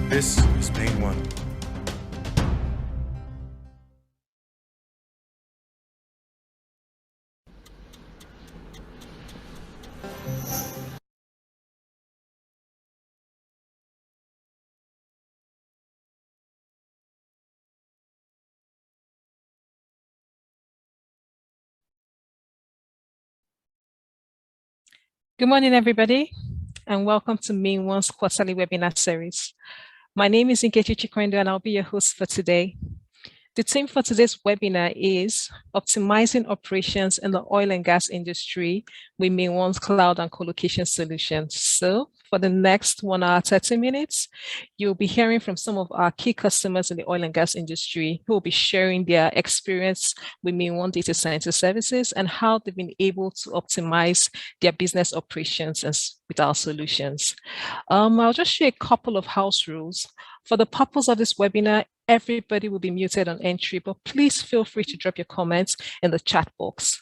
This is MainOne. Good morning, everybody, and welcome to MainOne's quarterly webinar series. My name is Nkechi Chikwendo, and I'll be your host for today. The theme for today's webinar is Optimizing Operations in the Oil and Gas Industry with MainOne's Cloud and Colocation Solutions. So for the next 1 hour, 30 minutes, you'll be hearing from some of our key customers in the oil and gas industry who will be sharing their experience with MainOne Data Center services and how they've been able to optimize their business operations with our solutions. I'll just share a couple of house rules. For the purpose of this webinar, everybody will be muted on entry, but please feel free to drop your comments in the chat box.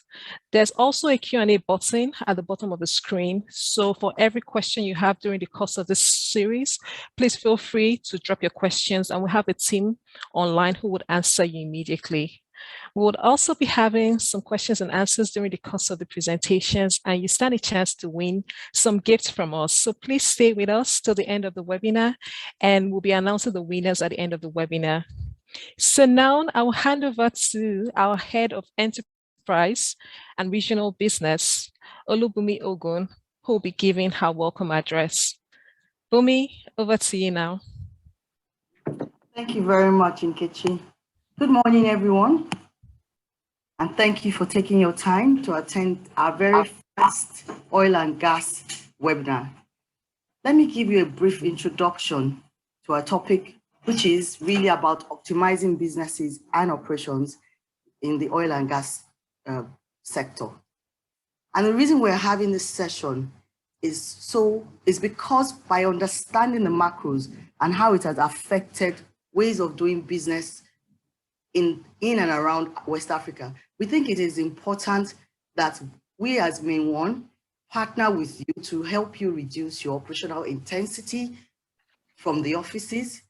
There's also a Q&A button at the bottom of the screen. So for every question you have during the course of this series, please feel free to drop your questions and we'll have a team online who would answer you immediately. We would also be having some questions and answers during the course of the presentations, and you stand a chance to win some gifts from us. So please stay with us till the end of the webinar, and we'll be announcing the winners at the end of the webinar. So now I will hand over to our head of enterprise and regional business, Olubumi Ogun, who will be giving her welcome address. Bumi, over to you now. Thank you very much, Nkechi. Good morning, everyone. And thank you for taking your time to attend our very first oil and gas webinar. Let me give you a brief introduction to our topic, which is really about optimizing businesses and operations in the oil and gas sector. And the reason we're having this session is because by understanding the macros and how it has affected ways of doing business in and around West Africa, we think it is important that we as MainOne partner with you to help you reduce your operational intensity from the offices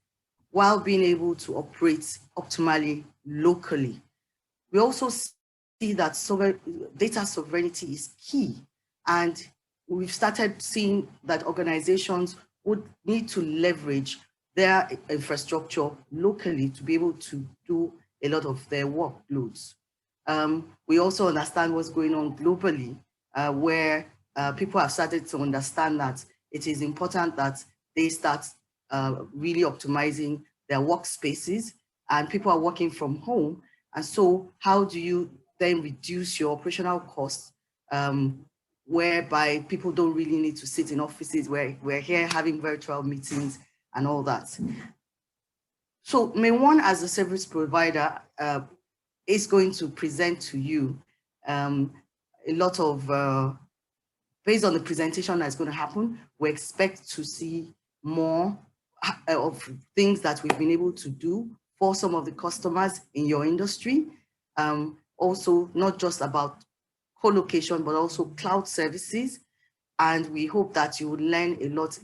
while being able to operate optimally locally. We also see that data sovereignty is key, and we've started seeing that organizations would need to leverage their infrastructure locally to be able to do a lot of their workloads. We also understand what's going on globally, where people have started to understand that it is important that they start really optimizing their workspaces, and people are working from home. And so how do you then reduce your operational costs, whereby people don't really need to sit in offices where we're here having virtual meetings and all that. So MainOne as a service provider is going to present to you a lot of, based on the presentation that's going to happen, we expect to see more of things that we've been able to do for some of the customers in your industry. also not just about co-location, but also cloud services. And we hope that you will learn a lot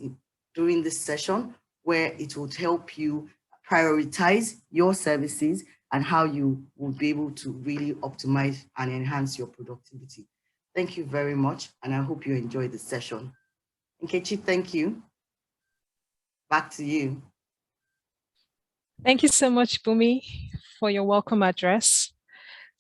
during this session, where it would help you prioritize your services and how you will be able to really optimize and enhance your productivity. Thank you very much, and I hope you enjoyed the session. Nkechi, thank you. Back to you. Thank you so much, Bumi, for your welcome address.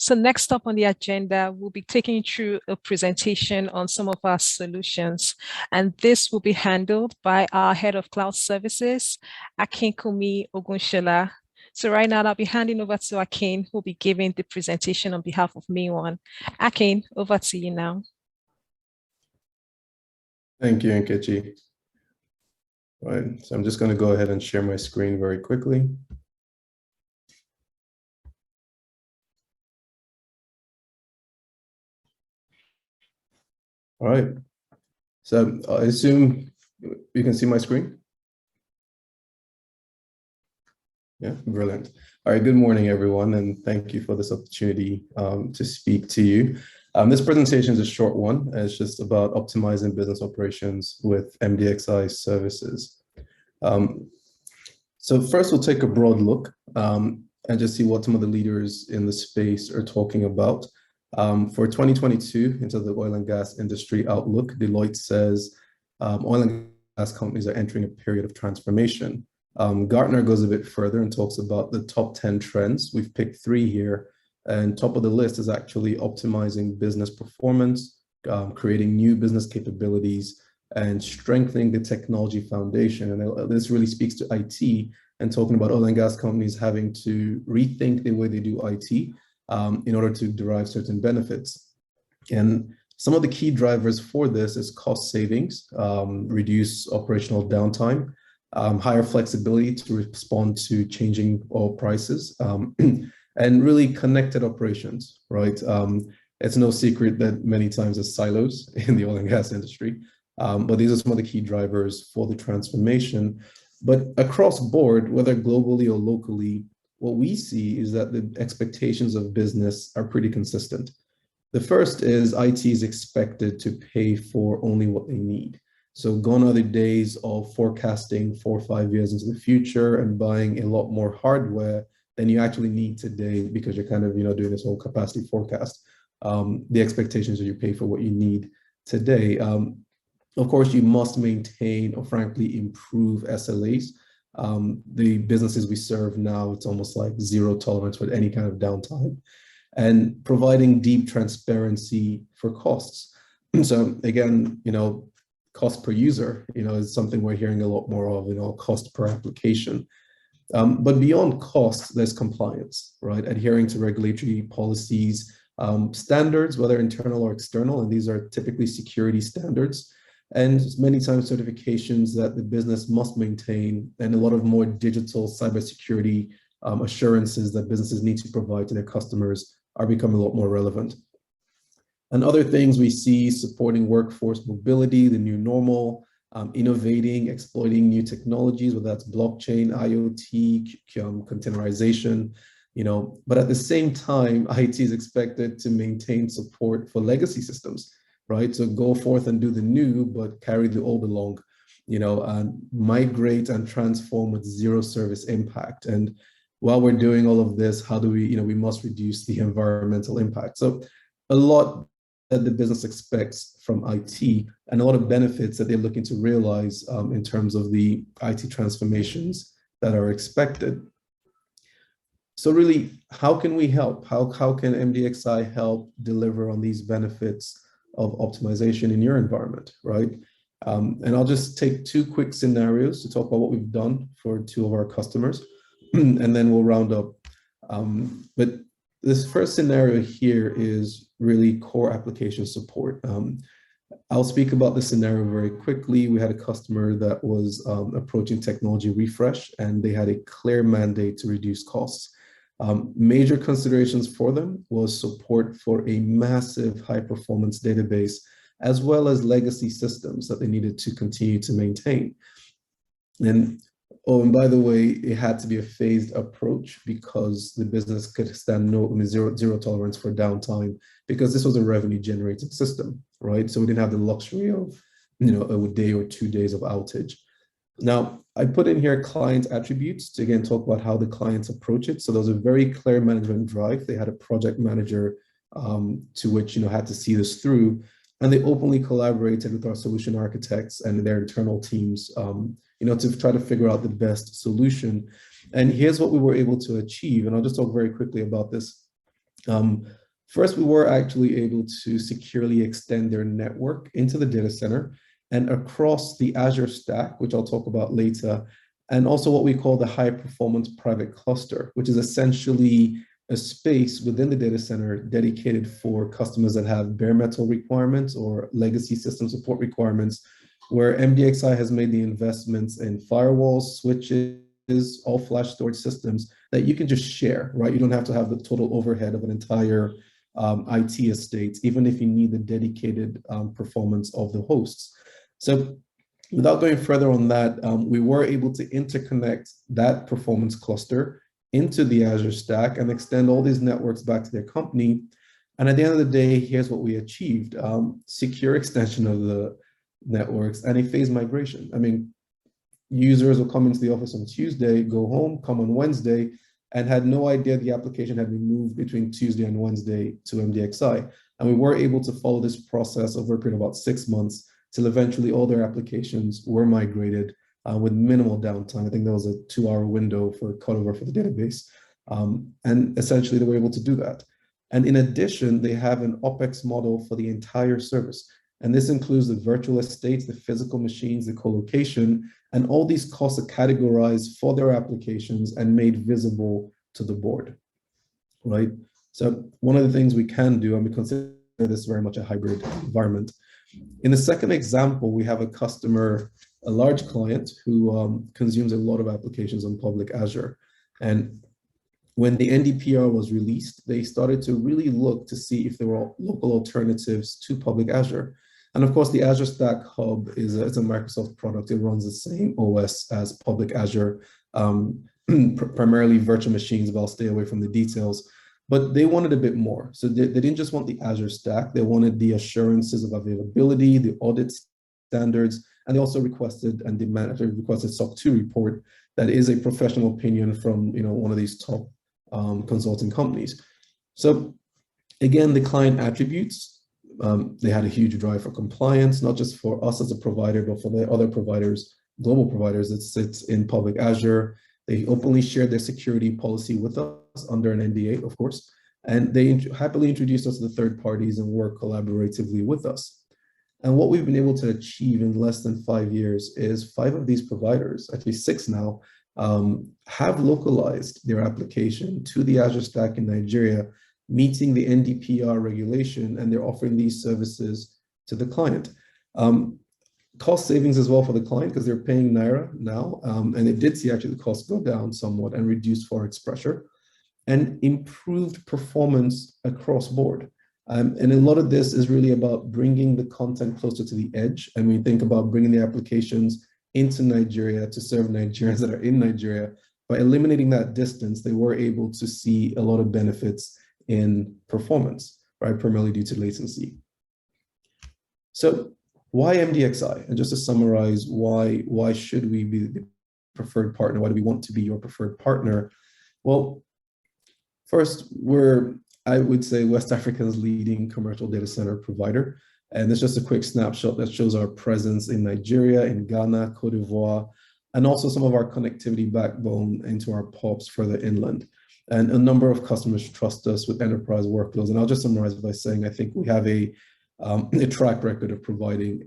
So next up on the agenda, we'll be taking you through a presentation on some of our solutions. And this will be handled by our Head of Cloud Services, Akinkunmi Ogunshola. So right now, I'll be handing over to Akin, who will be giving the presentation on behalf of MainOne. Akin, over to you now. Thank you, Nkechi. All right, so I'm just going to go ahead and share my screen very quickly. All right, so I assume you can see my screen? Yeah, brilliant. All right, good morning, everyone, and thank you for this opportunity to speak to you. This presentation is a short one. It's just about optimizing business operations with MDXi services. So first, we'll take a broad look and just see what some of the leaders in the space are talking about. For 2022, into the oil and gas industry outlook, Deloitte says oil and gas companies are entering a period of transformation. Gartner goes a bit further and talks about the top 10 trends. We've picked 3 here, and top of the list is actually optimizing business performance, creating new business capabilities, and strengthening the technology foundation. And this really speaks to IT and talking about oil and gas companies having to rethink the way they do IT in order to derive certain benefits. And some of the key drivers for this is cost savings, reduce operational downtime, higher flexibility to respond to changing oil prices, and really connected operations, right? It's no secret that many times there's silos in the oil and gas industry, but these are some of the key drivers for the transformation. But across board, whether globally or locally, what we see is that the expectations of business are pretty consistent. The first is IT is expected to pay for only what they need. So gone are the days of forecasting 4 or 5 years into the future and buying a lot more hardware than you actually need today because you're kind of, doing this whole capacity forecast. The expectations are you pay for what you need today. Of course, you must maintain or frankly improve SLAs. The businesses we serve now, it's almost like zero tolerance with any kind of downtime, and providing deep transparency for costs. So again, cost per user, is something we're hearing a lot more of, cost per application. But beyond cost, there's compliance, right? Adhering to regulatory policies, standards, whether internal or external, and these are typically security standards, and many times certifications that the business must maintain, and a lot of more digital cybersecurity assurances that businesses need to provide to their customers are becoming a lot more relevant. And other things we see supporting workforce mobility, the new normal, innovating, exploiting new technologies, whether that's blockchain, IoT, containerization, but at the same time, IT is expected to maintain support for legacy systems, right? So go forth and do the new, but carry the old along, and migrate and transform with zero service impact. And while we're doing all of this, how do we, we must reduce the environmental impact. So a lot that the business expects from IT and a lot of benefits that they're looking to realize in terms of the IT transformations that are expected. So really, how can we help? How can MDXi help deliver on these benefits of optimization in your environment, right? And I'll just take 2 quick scenarios to talk about what we've done for 2 of our customers, and then we'll round up. But this first scenario here is really core application support. I'll speak about this scenario very quickly. We had a customer that was approaching technology refresh, and they had a clear mandate to reduce costs. Major considerations for them was support for a massive high-performance database, as well as legacy systems that they needed to continue to maintain. And Oh, and by the way, it had to be a phased approach because the business could stand zero tolerance for downtime, because this was a revenue generating system, right? So we didn't have the luxury of, a day or 2 days of outage. Now, I put in here client attributes to again talk about how the clients approach it. So there was a very clear management drive. They had a project manager to which had to see this through, and they openly collaborated with our solution architects and their internal teams, to try to figure out the best solution. And here's what we were able to achieve. And I'll just talk very quickly about this. First, we were actually able to securely extend their network into the data center and across the Azure stack, which I'll talk about later, and also what we call the high performance private cluster, which is essentially a space within the data center dedicated for customers that have bare metal requirements or legacy system support requirements, where Mdxi has made the investments in firewalls, switches, all flash storage systems that you can just share, right? You don't have to have the total overhead of an entire IT estate, even if you need the dedicated performance of the hosts. So without going further on that, we were able to interconnect that performance cluster into the Azure stack and extend all these networks back to their company. And at the end of the day, here's what we achieved: secure extension of the networks and a phased migration. I mean, users will come into the office on Tuesday, go home, come on Wednesday, and had no idea the application had been moved between Tuesday and Wednesday to Mdxi. And we were able to follow this process over a period of about 6 months till eventually all their applications were migrated with minimal downtime. I think there was a 2-hour window for cutover for the database. And essentially they were able to do that. And in addition, they have an OPEX model for the entire service. And this includes the virtual estates, the physical machines, the co-location, and all these costs are categorized for their applications and made visible to the board, right? So one of the things we can do, and we consider this very much a hybrid environment. In the second example, we have a customer, a large client who consumes a lot of applications on public Azure. And when the NDPR was released, they started to really look to see if there were local alternatives to public Azure. And of course, the Azure Stack Hub it's a Microsoft product. It runs the same OS as public Azure, primarily virtual machines, but I'll stay away from the details. But they wanted a bit more. So they didn't just want the Azure Stack. They wanted the assurances of availability, the audit standards, and they also requested SOC 2 report that is a professional opinion from one of these top consulting companies. So again, the client attributes, they had a huge drive for compliance, not just for us as a provider, but for the other providers, global providers that sits in public Azure. They openly shared their security policy with us under an NDA, of course, and they happily introduced us to the third parties and work collaboratively with us. And what we've been able to achieve in less than 5 years is 5 of these providers, actually 6 now, have localized their application to the Azure Stack in Nigeria, meeting the NDPR regulation, and they're offering these services to the client. Cost savings as well for the client because they're paying Naira now, and it did see actually the costs go down somewhat and reduce Forex pressure, and improved performance across board. And a lot of this is really about bringing the content closer to the edge. And we think about bringing the applications into Nigeria to serve Nigerians that are in Nigeria. By eliminating that distance, they were able to see a lot of benefits in performance, right? Primarily due to latency. So why Mdxi? And just to summarize, why should we be the preferred partner? Why do we want to be your preferred partner? Well, first, we're, I would say, West Africa's leading commercial data center provider. And it's just a quick snapshot that shows our presence in Nigeria, in Ghana, Cote d'Ivoire, and also some of our connectivity backbone into our POPs further inland. And a number of customers trust us with enterprise workloads. And I'll just summarize by saying, I think we have a track record of providing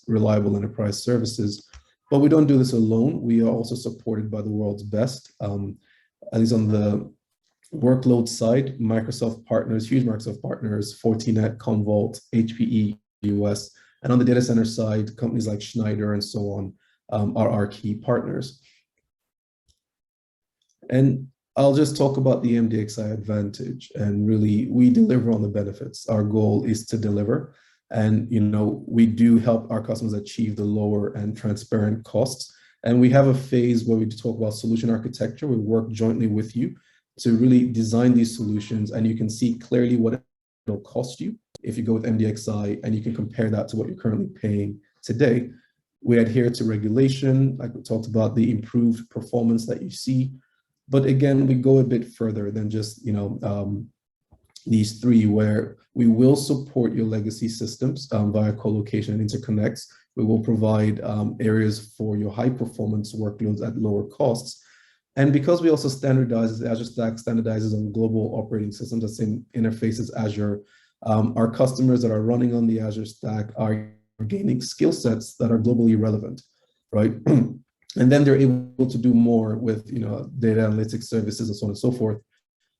reliable enterprise services. But we don't do this alone. We are also supported by the world's best. At least on the workload side, Microsoft partners, huge Microsoft partners, Fortinet, Commvault, HPE, US. And on the data center side, companies like Schneider and so on are our key partners. And I'll just talk about the Mdxi Advantage, and really we deliver on the benefits. Our goal is to deliver, and we do help our customers achieve the lower and transparent costs. And we have a phase where we talk about solution architecture. We work jointly with you to really design these solutions, and you can see clearly what it'll cost you if you go with MDXi, and you can compare that to what you're currently paying today. We adhere to regulation, like we talked about, the improved performance that you see. But again, we go a bit further than just, these three, where we will support your legacy systems via co-location and interconnects. We will provide areas for your high performance workloads at lower costs. And because we also standardize, the Azure Stack standardizes on global operating systems, the same interface as Azure, our customers that are running on the Azure Stack are gaining skill sets that are globally relevant, right? And then they're able to do more with, data analytics services and so on and so forth.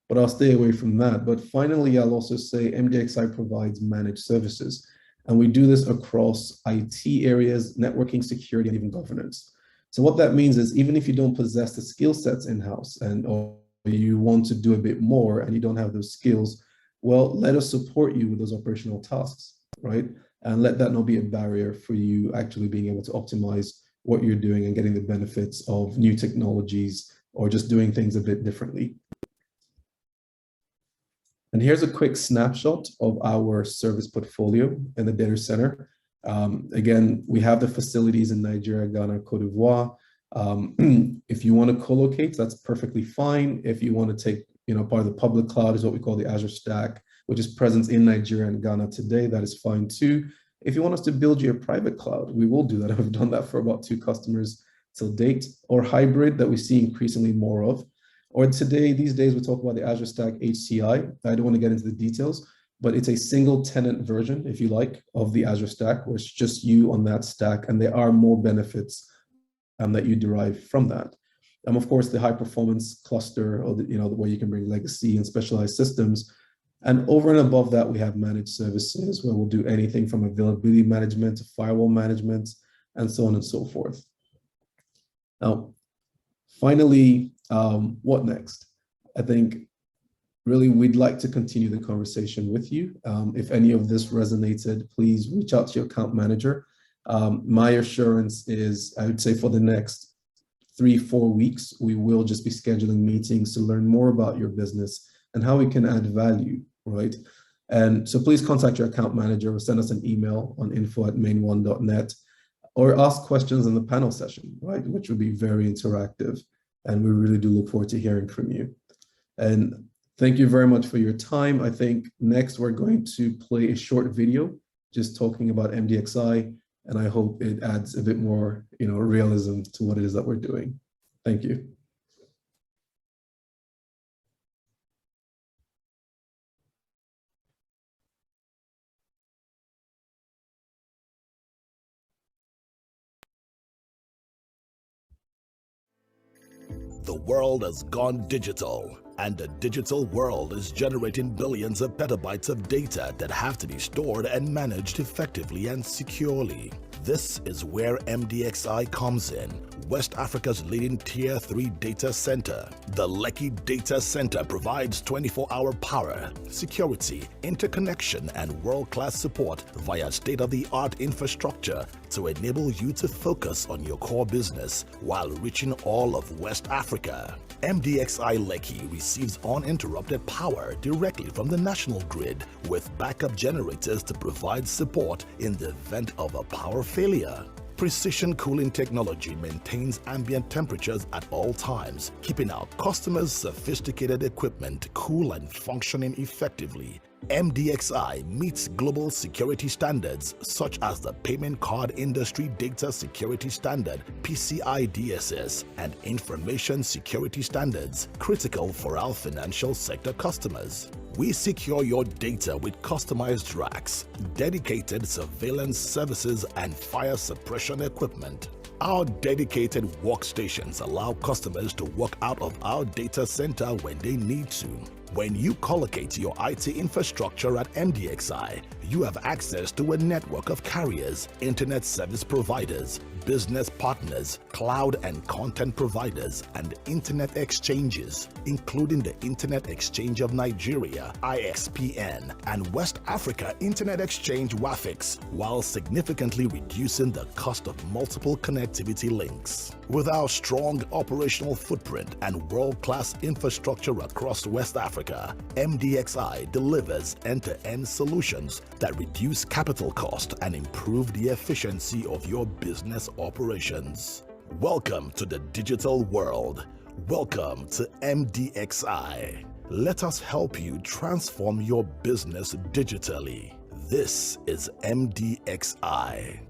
But I'll stay away from that. But finally, I'll also say MDXi provides managed services. And we do this across IT areas, networking, security, and even governance. So what that means is, even if you don't possess the skill sets in-house, or you want to do a bit more and you don't have those skills, well, let us support you with those operational tasks, right? And let that not be a barrier for you actually being able to optimize what you're doing and getting the benefits of new technologies, or just doing things a bit differently. And here's a quick snapshot of our service portfolio in the data center. Again, we have the facilities in Nigeria, Ghana, Cote d'Ivoire. If you want to co-locate, that's perfectly fine. If you want to take, part of the public cloud is what we call the Azure Stack, which is present in Nigeria and Ghana today, that is fine too. If you want us to build you a private cloud, we will do that. We've done that for about 2 customers till date, or hybrid that we see increasingly more of. Or these days, we talk about the Azure Stack HCI. I don't want to get into the details, but it's a single tenant version, if you like, of the Azure Stack, where it's just you on that stack, and there are more benefits that you derive from that. Of course, the high performance cluster, or where you can bring legacy and specialized systems. And over and above that, we have managed services, where we'll do anything from availability management to firewall management, and so on and so forth. Now, finally, what next? I think really we'd like to continue the conversation with you. If any of this resonated, please reach out to your account manager. My assurance is, I would say for the next 3-4 weeks, we will just be scheduling meetings to learn more about your business and how we can add value, right? And so please contact your account manager or send us an email on info@mainone.net, or ask questions in the panel session, right? Which would be very interactive. And we really do look forward to hearing from you. And thank you very much for your time. I think next we're going to play a short video just talking about MDXi, and I hope it adds a bit more, realism to what it is that we're doing. Thank you. The world has gone digital, and the digital world is generating billions of petabytes of data that have to be stored and managed effectively and securely. This is where MDXi comes in, West Africa's leading Tier 3 data center. The Lekki Data Center provides 24-hour power, security, interconnection, and world-class support via state-of-the-art infrastructure to enable you to focus on your core business while reaching all of West Africa. MDXi Lekki receives uninterrupted power directly from the national grid, with backup generators to provide support in the event of a power failure. Precision cooling technology maintains ambient temperatures at all times, keeping our customers' sophisticated equipment cool and functioning effectively. MDXi meets global security standards such as the Payment Card Industry Data Security Standard (PCI DSS) and Information Security Standards, critical for our financial sector customers. We secure your data with customized racks, dedicated surveillance services, and fire suppression equipment. Our dedicated workstations allow customers to work out of our data center when they need to. When you collocate your IT infrastructure at MDXi, you have access to a network of carriers, internet service providers, business partners, cloud and content providers, and internet exchanges, including the Internet Exchange of Nigeria, IXPN, and West Africa Internet Exchange WAFIX, while significantly reducing the cost of multiple connectivity links. With our strong operational footprint and world-class infrastructure across West Africa, Mdxi delivers end-to-end solutions that reduce capital cost and improve the efficiency of your business operations. Welcome to the digital world. Welcome to Mdxi. Let us help you transform your business digitally. This is Mdxi.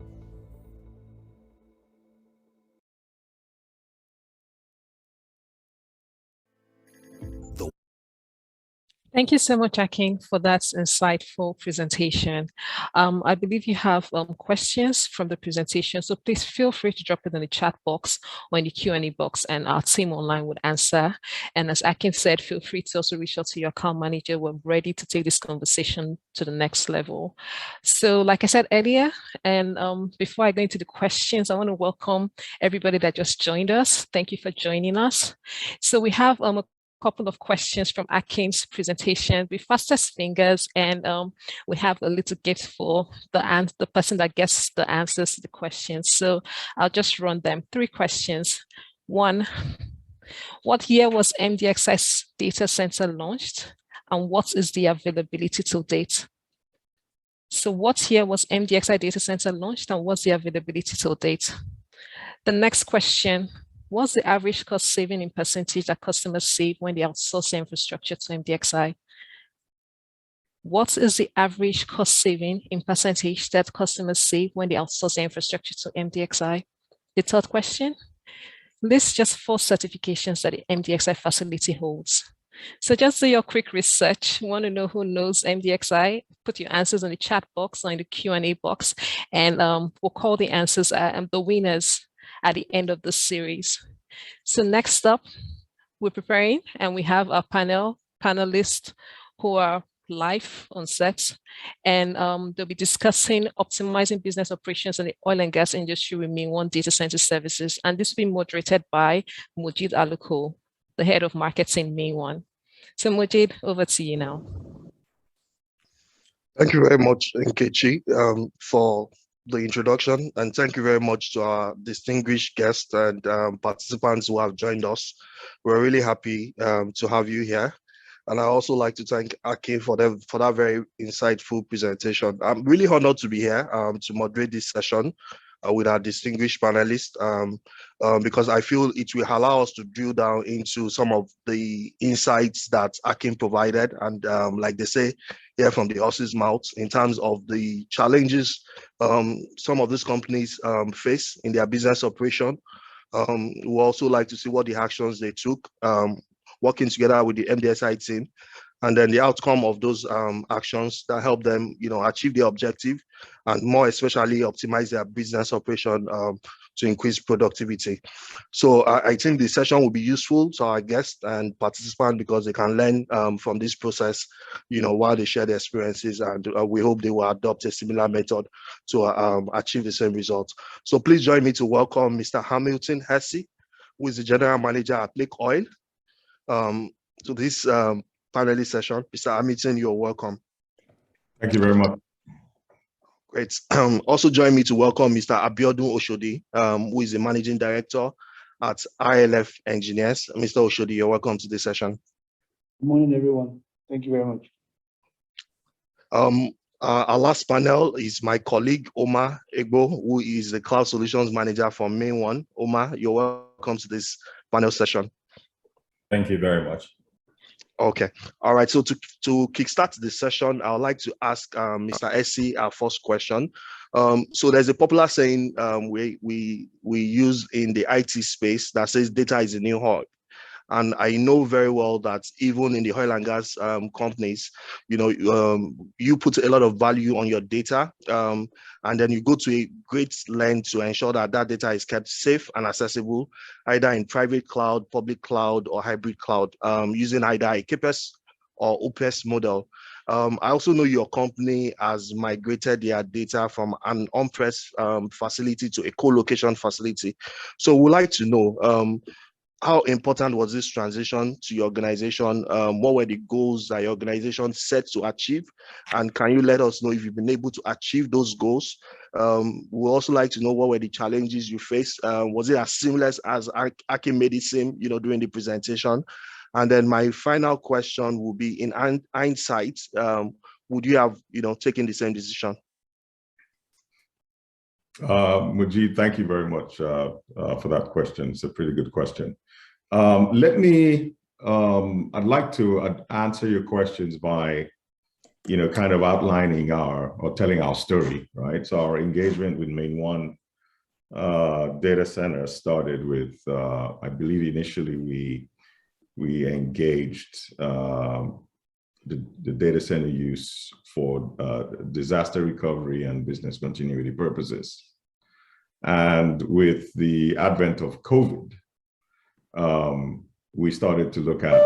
Thank you so much, Akin, for that insightful presentation. I believe you have questions from the presentation, so please feel free to drop it in the chat box or in the Q&A box, and our team online would answer. And as Akin said, feel free to also reach out to your account manager. We're ready to take this conversation to the next level. So like I said earlier, and before I go into the questions, I want to welcome everybody that just joined us. Thank you for joining us. So we have a couple of questions from Akin's presentation with fastest fingers, and we have a little gift for the person that gets the answers to the questions. So I'll just run them. 3 questions. 1, what year was Mdxi's data center launched, and what is the availability to date? So what year was Mdxi data center launched, and what's the availability to date? The next question, what's the average cost saving in percentage that customers save when they outsource their infrastructure to Mdxi? What is the average cost saving in percentage that customers save when they outsource their infrastructure to Mdxi? The third question, list just 4 certifications that the Mdxi facility holds. So just do your quick research. You want to know who knows Mdxi? Put your answers in the chat box or in the Q&A box, and we'll call the answers the winners at the end of the series. So next up, we're preparing, and we have our panelists who are live on set, and they'll be discussing optimizing business operations in the oil and gas industry with MainOne Data Center Services. And this will be moderated by Mojid Aluko, the head of marketing MainOne. So Mojid, over to you now. Thank you very much, Nkechi, for the introduction, and thank you very much to our distinguished guests and participants who have joined us. We're really happy to have you here, and I also like to thank Akin for that very insightful presentation. I'm really honored to be here to moderate this session with our distinguished panelists, because I feel it will allow us to drill down into some of the insights that Akin provided, and like they say, hear from the horse's mouth in terms of the challenges some of these companies face in their business operation. We also like to see what the actions they took, working together with the Mdxi team, and then the outcome of those actions that help them, achieve their objective, and more especially optimize their business operation to increase productivity. So I think the session will be useful to our guests and participants because they can learn from this process, while they share their experiences, and we hope they will adopt a similar method to achieve the same results. So please join me to welcome Mr. Hamilton Hesse, who is the General Manager at Lake Oil, to this panelist session. Mr. Hamilton, you're welcome. Thank you very much. Great. Also join me to welcome Mr. Abiodun Oshodi, who is the Managing Director at ILF Engineers. Mr. Oshodi, you're welcome to this session. Good morning, everyone. Thank you very much. Our last panel is my colleague, Omar Egbo, who is the Cloud Solutions Manager for MainOne. Omar, you're welcome to this panel session. Thank you very much. Okay. All right. So to kickstart the session, I would like to ask Mr. Essie our first question. So there's a popular saying we use in the IT space that says data is the new oil. And I know very well that even in the oil and gas companies, you put a lot of value on your data, and then you go to a great length to ensure that that data is kept safe and accessible, either in private cloud, public cloud, or hybrid cloud, using either a CAPEX or OPEX model. I also know your company has migrated their data from an on-prem facility to a co-location facility. So we'd like to know how important was this transition to your organization? What were the goals that your organization set to achieve? And can you let us know if you've been able to achieve those goals? We'd also like to know what were the challenges you faced. Was it as seamless as Aki made it seem, during the presentation? And then my final question will be, in hindsight, would you have, taken the same decision? Mujib, thank you very much for that question. It's a pretty good question. I'd like to answer your questions by, kind of outlining or telling our story, right? So our engagement with MainOne Data Center started with, I believe initially we engaged the data center use for disaster recovery and business continuity purposes. And with the advent of COVID, we started to look at,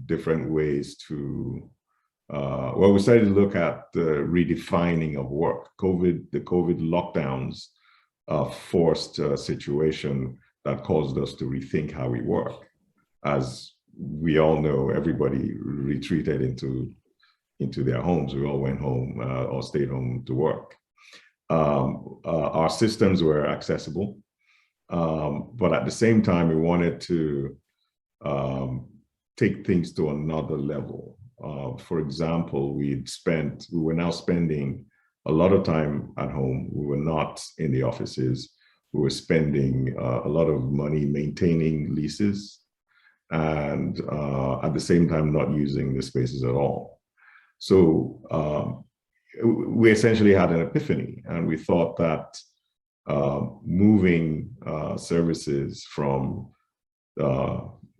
different ways to, we started to look at the redefining of work. The COVID lockdowns forced a situation that caused us to rethink how we work. As we all know, everybody retreated into their homes. We all went home or stayed home to work. Our systems were accessible, but at the same time, we wanted to take things to another level. For example, we were now spending a lot of time at home. We were not in the offices. We were spending a lot of money maintaining leases and at the same time not using the spaces at all. So we essentially had an epiphany, and we thought that moving services from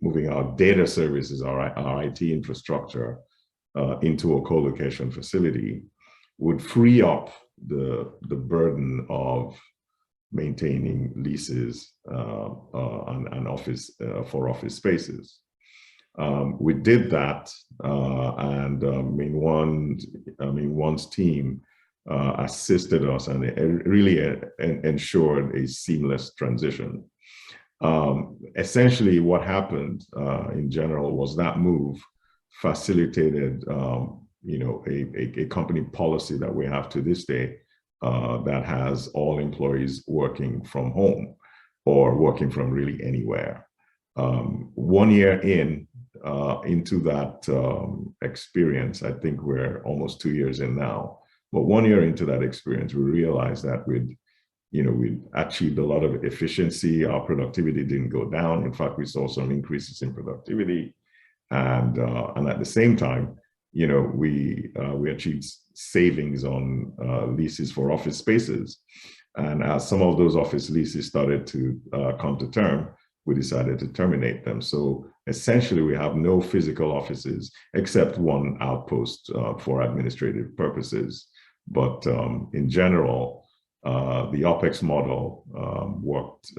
moving our data services, our IT infrastructure into a co-location facility would free up the burden of maintaining leases and office for office spaces. We did that, and MainOne's team assisted us, and it really ensured a seamless transition. Essentially, what happened in general was that move facilitated, a company policy that we have to this day that has all employees working from home or working from really anywhere. 1 year into that experience, I think we're almost 2 years in now, but 1 year into that experience, we realized that we'd achieved a lot of efficiency. Our productivity didn't go down. In fact, we saw some increases in productivity, and at the same time, we achieved savings on leases for office spaces. And as some of those office leases started to come to term, we decided to terminate them. So essentially, we have no physical offices except one outpost for administrative purposes. But in general, the OPEX model worked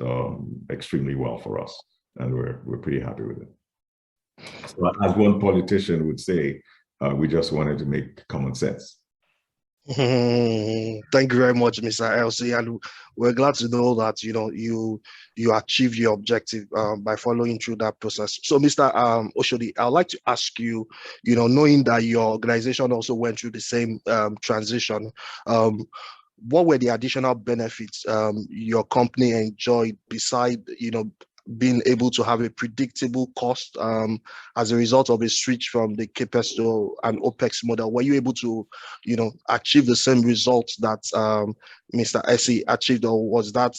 extremely well for us, and we're pretty happy with it. So as one politician would say, we just wanted to make common sense. Thank you very much, Mr. LC, and we're glad to know that you achieved your objective by following through that process. So, Mr. Oshodi, I'd like to ask you, knowing that your organization also went through the same transition, what were the additional benefits your company enjoyed beside being able to have a predictable cost as a result of a switch from the CAPEX to an OPEX model? Were you able to, achieve the same results that Mr. Essie achieved, or was that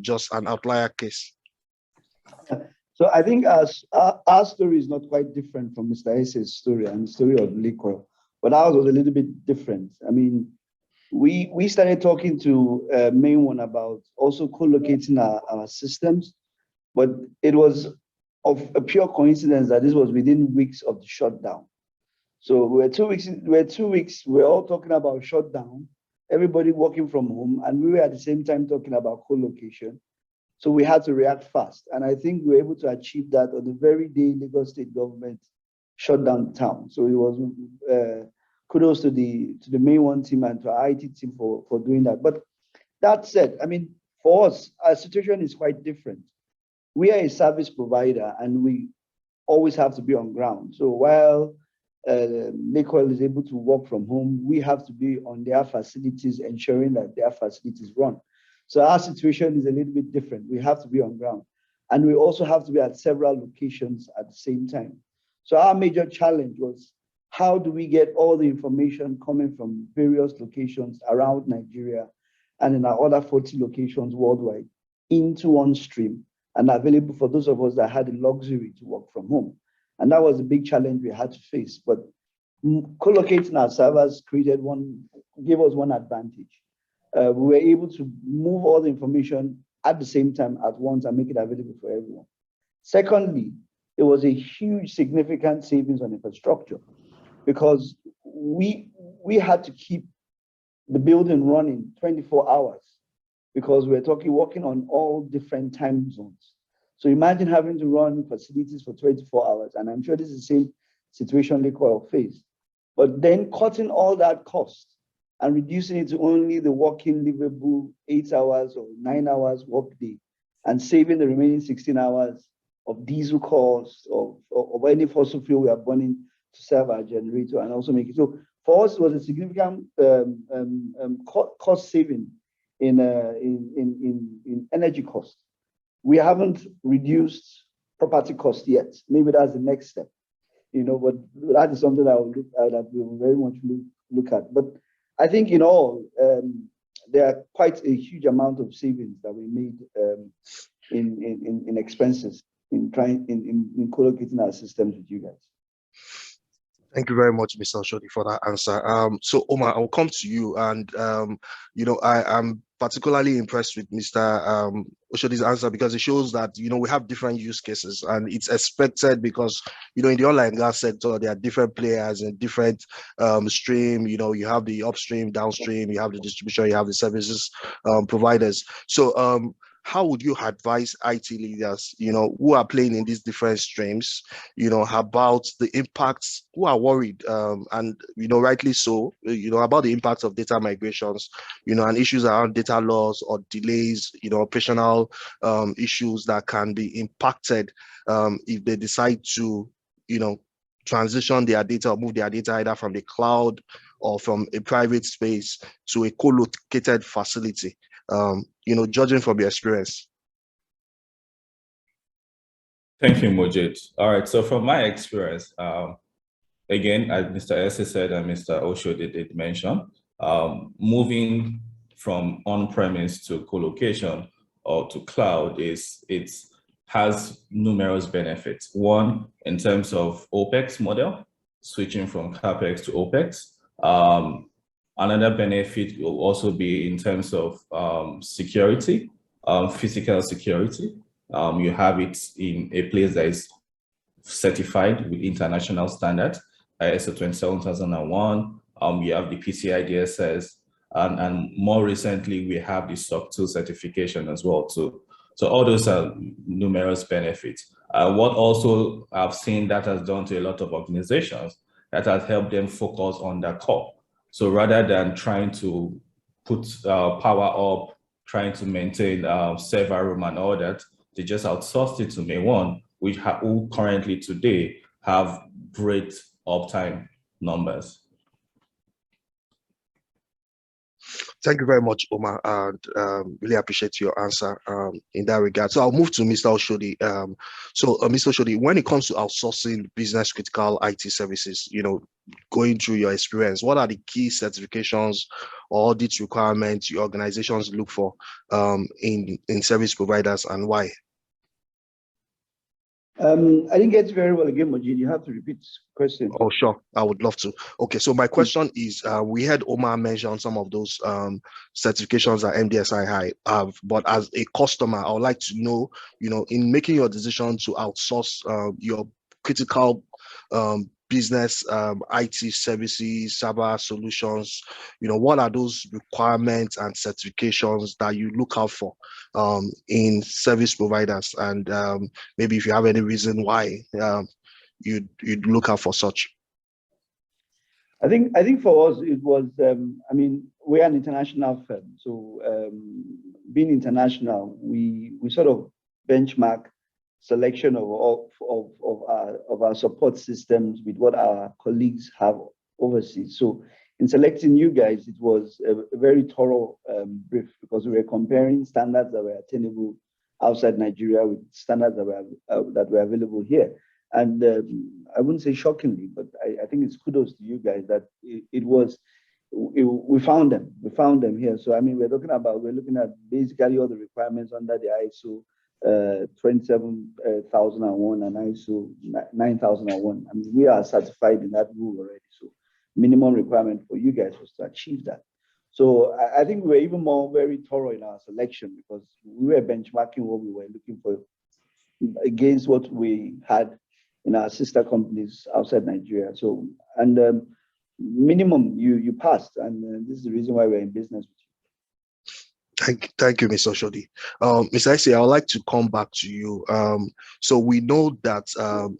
just an outlier case? So I think our story is not quite different from Mr. Essie's story and the story of Liquor, but ours was a little bit different. I mean, we started talking to MainOne about also co-locating our systems. But it was of a pure coincidence that this was within weeks of the shutdown. So we're 2 weeks, we're all talking about shutdown, everybody working from home, and we were at the same time talking about co-location. So we had to react fast. And I think we were able to achieve that on the very day Lagos State government shut down town. So it was kudos to the MainOne team and to our IT team for doing that. But that said, I mean, for us, our situation is quite different. We are a service provider and we always have to be on ground. So while Lakeoil is able to work from home, we have to be on their facilities, ensuring that their facilities run. So our situation is a little bit different. We have to be on ground. And we also have to be at several locations at the same time. So our major challenge was, how do we get all the information coming from various locations around Nigeria and in our other 40 locations worldwide into one stream and available for those of us that had the luxury to work from home? And that was a big challenge we had to face. But co-locating our servers gave us one advantage. We were able to move all the information at the same time at once and make it available for everyone. Secondly, it was a huge, significant savings on infrastructure because we had to keep the building running 24 hours because we're working on all different time zones. So imagine having to run facilities for 24 hours. And I'm sure this is the same situation Lakeoil faced. But then cutting all that cost and reducing it to only the working livable 8 hours or 9 hours work day and saving the remaining 16 hours of diesel costs or any fossil fuel we are burning to serve our generator and also make it. So for us, it was a significant cost saving in energy costs. We haven't reduced property costs yet. Maybe that's the next step, but that is something that we will very much look at. But I think in all, there are quite a huge amount of savings that we made in expenses in co-locating our systems with you guys. Thank you very much, Mr. Oshodi, for that answer. So Omar, I'll come to you, and I'm particularly impressed with Mr. Oshodi's answer because it shows that we have different use cases, and it's expected because in the oil and gas sector there are different players and different stream. You have the upstream, downstream, you have the distribution, you have the services providers. So how would you advise IT leaders, who are playing in these different streams, about the impacts, who are worried, and, rightly so, about the impacts of data migrations, and issues around data loss or delays, operational issues that can be impacted if they decide to, transition their data or move their data either from the cloud or from a private space to a co-located facility. Judging from your experience. Thank you, Mojit. All right, so from my experience, again, as Mr. Esse said and Mr. Oshodi did mention, moving from on-premise to co-location or to cloud has numerous benefits. One, in terms of OPEX model, switching from CAPEX to OPEX. Another benefit will also be in terms of security, physical security. You have it in a place that is certified with international standards, ISO 27001. You have the PCI DSS, and more recently we have the SOC 2 certification as well too. So all those are numerous benefits. What also I've seen that has done to a lot of organizations, that has helped them focus on their core. So rather than trying to put power up, trying to maintain server room and all that, they just outsourced it to MainOne, who currently today have great uptime numbers. Thank you very much, Omar, and really appreciate your answer in that regard. So I'll move to Mr. Oshodi. Mr. Oshodi, when it comes to outsourcing business critical IT services, going through your experience, what are the key certifications or audit requirements your organizations look for in service providers, and why? I didn't get very well again, Majid. You have to repeat the question. Oh, sure. I would love to. Okay, so my question is, we heard Omar mention some of those certifications that Mdxi have, but as a customer, I would like to know, in making your decision to outsource your critical business IT services, server solutions, what are those requirements and certifications that you look out for in service providers, and maybe if you have any reason why you'd look out for such? I think for us it was. I mean, we're an international firm, so being international, we sort of benchmark selection of our support systems with what our colleagues have overseas. So in selecting you guys, it was a very thorough brief, because we were comparing standards that were attainable outside Nigeria with standards that were available here. And I wouldn't say shockingly, but I think it's kudos to you guys that we found them here. So I mean, we're looking at basically all the requirements under the ISO 27001 and ISO 9001. I mean, we are certified in that rule already. So minimum requirement for you guys was to achieve that. So I think we were even very thorough in our selection, because we were benchmarking what we were looking for against what we had in our sister companies outside Nigeria. So, and minimum, you passed, and this is the reason why we're in business with you. Thank you, Mr. Oshodi. Mr. Ese, I would like to come back to you. So we know that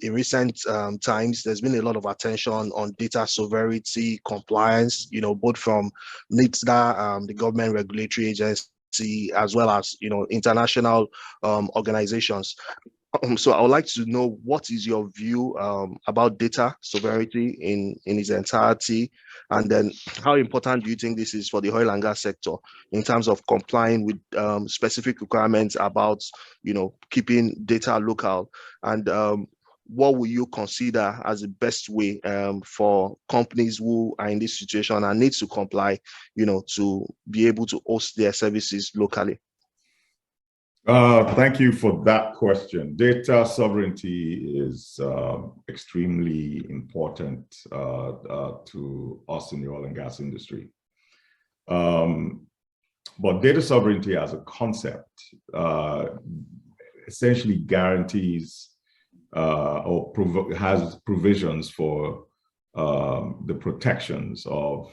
in recent times, there's been a lot of attention on data sovereignty, compliance, both from NITSDA, the government regulatory agency, as well as, international organizations. So I would like to know, what is your view about data sovereignty in its entirety, and then how important do you think this is for the oil and gas sector in terms of complying with specific requirements about keeping data local, and what will you consider as the best way for companies who are in this situation and need to comply, to be able to host their services locally? Thank you for that question. Data sovereignty is extremely important to us in the oil and gas industry. But data sovereignty as a concept essentially guarantees or has provisions for the protections of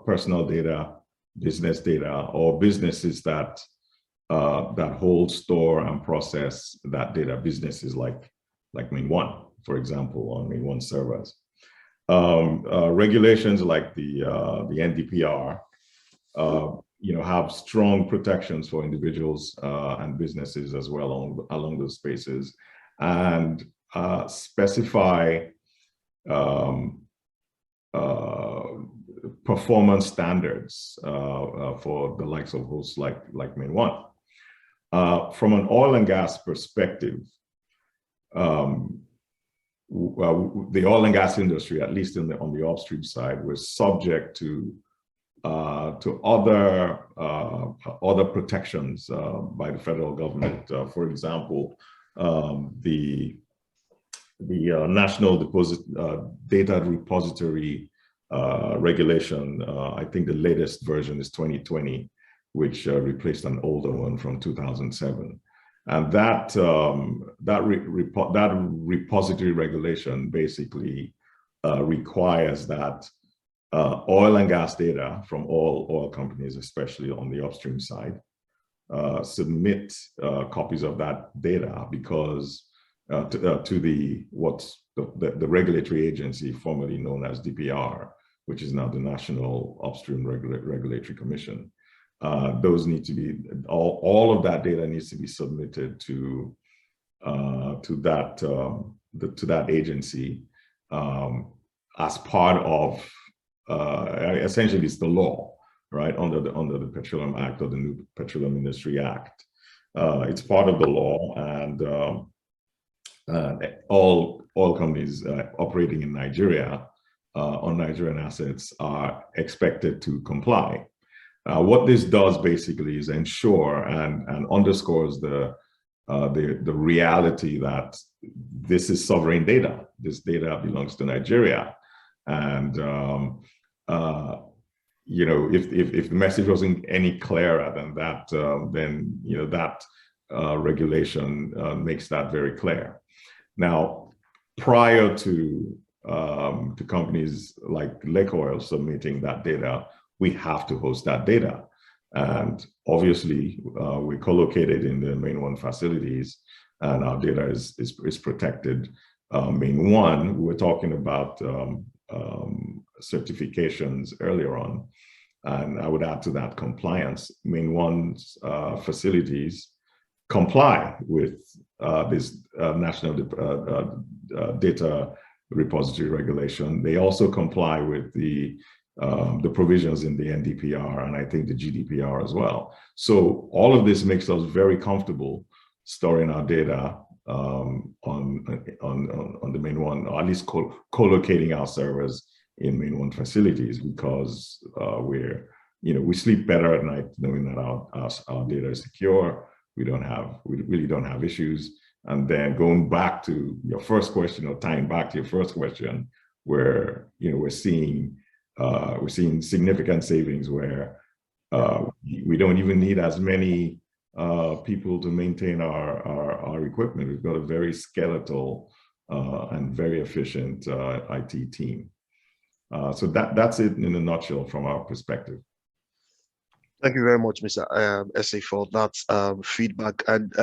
personal data, business data, or businesses that hold, store, and process that data. Businesses like MainOne, for example, on MainOne servers. Regulations like the NDPR, have strong protections for individuals and businesses as well along those spaces, and specify performance standards for the likes of hosts like MainOne. From an oil and gas perspective, the oil and gas industry, at least on the upstream side, was subject to other protections by the federal government. For example, the National Data Repository regulation. I think the latest version is 2020, which replaced an older one from 2007. And that repository regulation basically requires that oil and gas data from all oil companies, especially on the upstream side, submit copies of that data, because to the regulatory agency formerly known as DPR, which is now the National Upstream Regulatory Commission. Those need to be, all of that data needs to be submitted to that agency as part of, essentially it's the law, right, under the Petroleum Act or the new Petroleum Industry Act. It's part of the law, and all oil companies operating in Nigeria on Nigerian assets are expected to comply. What this does basically is ensure and underscores the reality that this is sovereign data. This data belongs to Nigeria, and if the message wasn't any clearer than that, then that regulation makes that very clear. Now, prior to companies like Lake Oil submitting that data, we have to host that data. And obviously, we're co-located in the MainOne facilities, and our data is protected MainOne, we were talking about certifications earlier on, and I would add to that compliance. MainOne's facilities comply with this national data repository regulation. They also comply with the provisions in the NDPR and I think the GDPR as well. So all of this makes us very comfortable storing our data on the MainOne, or at least co-locating our servers in MainOne facilities, because we sleep better at night knowing that our data is secure. We really don't have issues. And then going back to your first question, or tying back to your first question, where we're seeing significant savings where we don't even need as many people to maintain our equipment. We've got a very skeletal and very efficient IT team. So that's it in a nutshell from our perspective. Thank you very much, Mr. Ese, for that feedback, and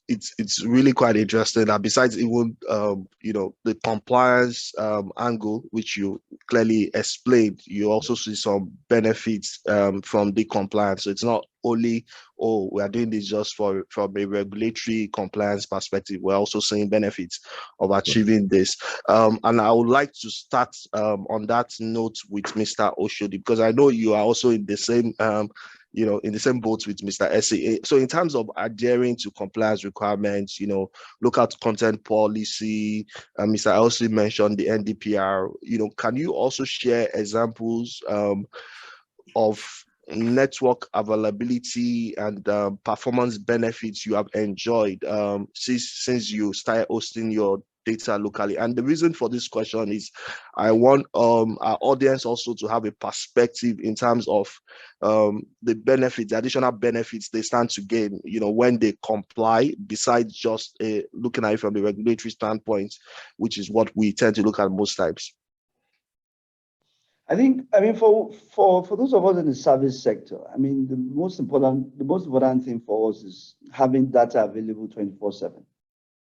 it's really quite interesting. And besides even the compliance angle, which you clearly explained, you also see some benefits from the compliance. So it's not only, oh, we are doing this just from a regulatory compliance perspective. We're also seeing benefits of achieving this. And I would like to start on that note with Mr. Oshodi, because I know you are also in the same in the same boat with Mr. Ese. So in terms of adhering to compliance requirements, look at content policy, Mr. Elsie mentioned the NDPR, can you also share examples of network availability and performance benefits you have enjoyed since you started hosting your data locally? And the reason for this question is I want our audience also to have a perspective in terms of the benefits, the additional benefits they stand to gain, when they comply, besides just looking at it from the regulatory standpoint, which is what we tend to look at most times. I mean, for those of us in the service sector, the most important thing for us is having data available 24/7.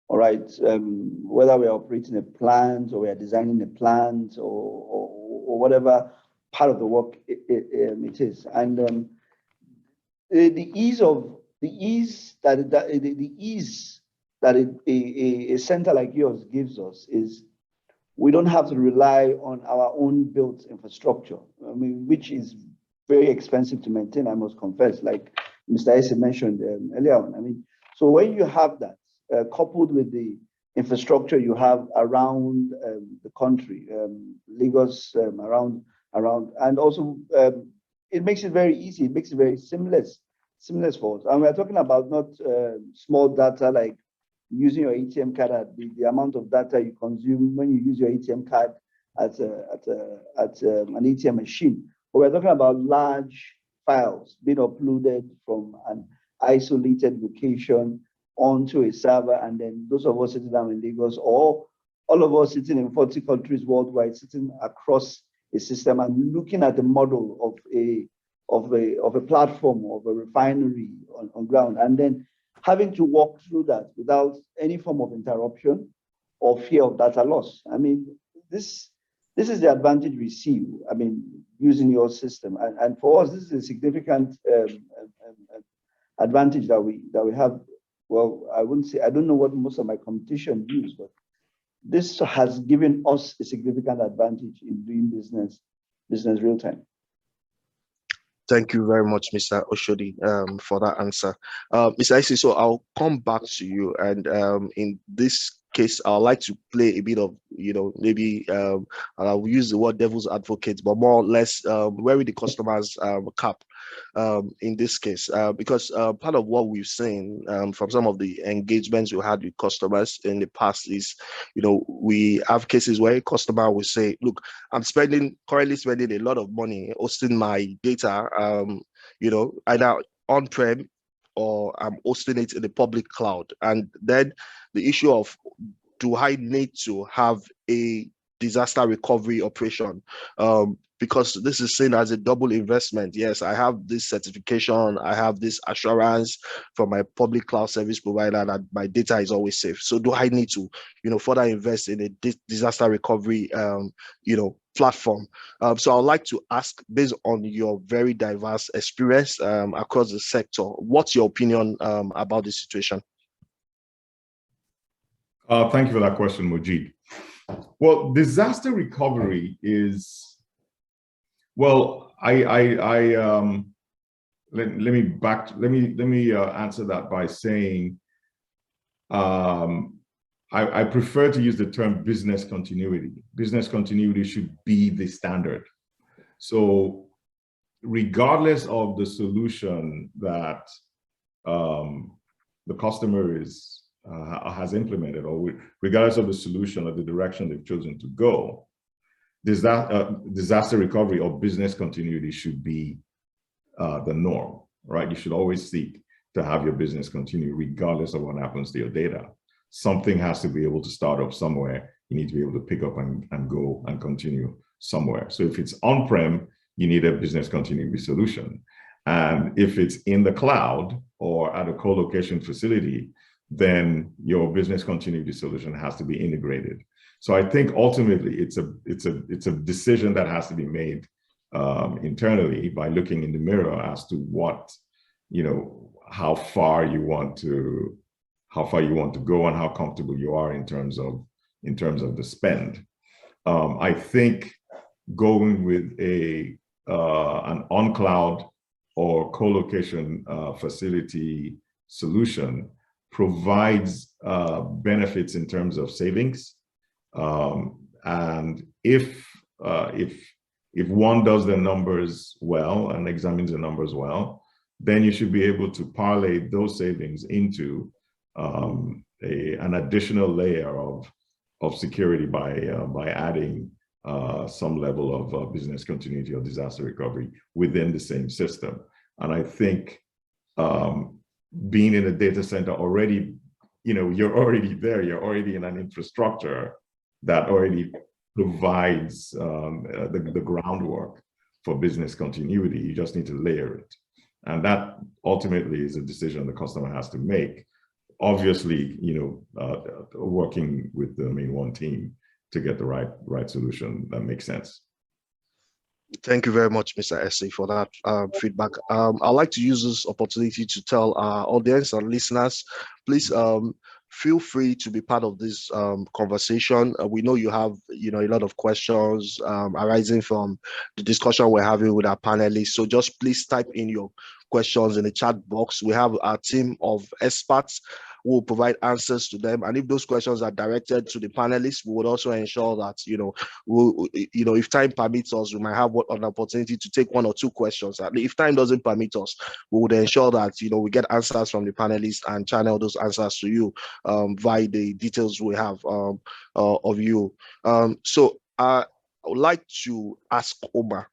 All right, whether we're operating a plant or we're designing a plant or whatever part of the work it is, and the ease that a center like yours gives us is we don't have to rely on our own built infrastructure, which is very expensive to maintain, I must confess, like Mr. Ese mentioned earlier on. So when you have that, coupled with the infrastructure you have around the country, Lagos, around, and also it makes it very easy. It makes it very seamless for us. And we're talking about not small data like using your ATM card, the amount of data you consume when you use your ATM card at an ATM machine. But we're talking about large files being uploaded from an isolated location onto a server, and then those of us sitting down in Lagos, or all of us sitting in 40 countries worldwide, sitting across a system and looking at the model of a platform, of a refinery on ground, and then having to walk through that without any form of interruption or fear of data loss. This is the advantage we see, using your system. And for us, this is a significant advantage that we have. Well, I wouldn't say, I don't know what most of my competition use, but this has given us a significant advantage in doing business real time. Thank you very much, Mr. Oshodi, for that answer. Mr. Ese, so I'll come back to you. And in this case, I'd like to play a bit of, maybe I'll use the word devil's advocate, but more or less where the customer's cap in this case, because part of what we've seen from some of the engagements we had with customers in the past is, we have cases where a customer will say, look, I'm currently spending a lot of money hosting my data, either on-prem or I'm hosting it in the public cloud. And then the issue of, do I need to have a disaster recovery operation, because this is seen as a double investment. Yes, I have this certification, I have this assurance from my public cloud service provider that my data is always safe. So do I need to, further invest in a disaster recovery, platform? So I'd like to ask, based on your very diverse experience across the sector, what's your opinion about this situation? Thank you for that question, Mujid. Well, disaster recovery is, well, let me answer that by saying I prefer to use the term business continuity. Business continuity should be the standard. So regardless of the solution that the customer has implemented, or regardless of the solution or the direction they've chosen to go, disaster recovery or business continuity should be the norm, right? You should always seek to have your business continue regardless of what happens to your data. Something has to be able to start up somewhere. You need to be able to pick up and go and continue somewhere. So if it's on-prem, you need a business continuity solution. And if it's in the cloud or at a co-location facility, then your business continuity solution has to be integrated. So I think ultimately it's a decision that has to be made internally by looking in the mirror as to what, how far you want to go and how comfortable you are in terms of the spend. I think going with an on-cloud or co-location facility solution provides benefits in terms of savings. And if one does the numbers well and examines the numbers well, then you should be able to parlay those savings into an additional layer of security by adding some level of business continuity or disaster recovery within the same system. And I think being in a data center already, you're already there, you're already in an infrastructure that already provides the groundwork for business continuity. You just need to layer it. And that ultimately is a decision the customer has to make. Obviously, working with the MainOne team to get the right solution that makes sense. Thank you very much, Mr. Essie, for that feedback. I'd like to use this opportunity to tell our audience and listeners, please feel free to be part of this conversation. We know you have, a lot of questions arising from the discussion we're having with our panelists. So just please type in your questions in the chat box. We have our team of experts who will provide answers to them. And if those questions are directed to the panelists, we would also ensure that, if time permits us, we might have an opportunity to take one or two questions. And if time doesn't permit us, we would ensure that, we get answers from the panelists and channel those answers to you via the details we have of you. So I would like to ask Omar.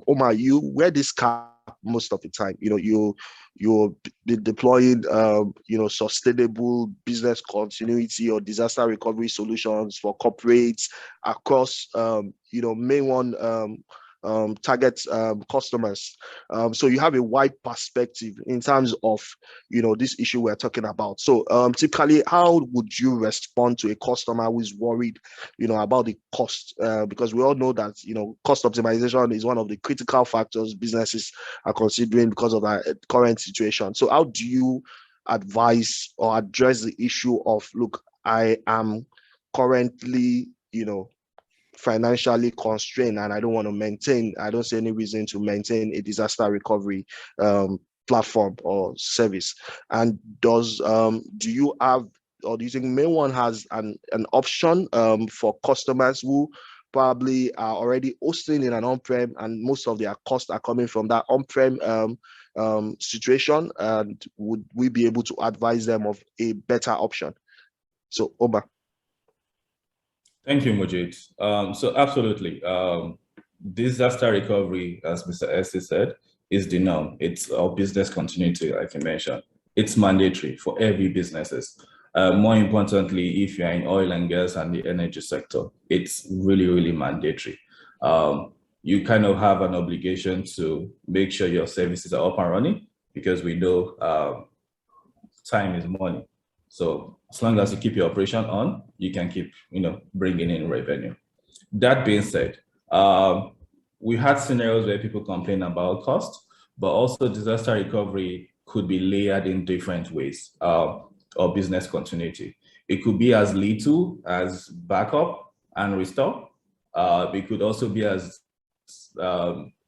Omar, you wear this cap most of the time. You're deploying sustainable business continuity or disaster recovery solutions for corporates across MainOne target customers. So you have a wide perspective in terms of this issue we're talking about. So typically, how would you respond to a customer who is worried about the cost? Because we all know that cost optimization is one of the critical factors businesses are considering because of our current situation. So how do you advise or address the issue of, look, I am currently financially constrained and I don't see any reason to maintain a disaster recovery platform or service? And do you have, or do you think MainOne has an option for customers who probably are already hosting in an on-prem and most of their costs are coming from that on-prem situation? And would we be able to advise them of a better option? So, Omar. Thank you, Mujid. So absolutely, disaster recovery, as Mr. Essie said, is the norm. It's our business continuity, like you mentioned. It's mandatory for every businesses. More importantly, if you're in oil and gas and the energy sector, it's really, really mandatory. You kind of have an obligation to make sure your services are up and running, because we know time is money. So as long as you keep your operation on, you can keep, bringing in revenue. That being said, we had scenarios where people complain about cost, but also disaster recovery could be layered in different ways, or business continuity. It could be as little as backup and restore. It could also be as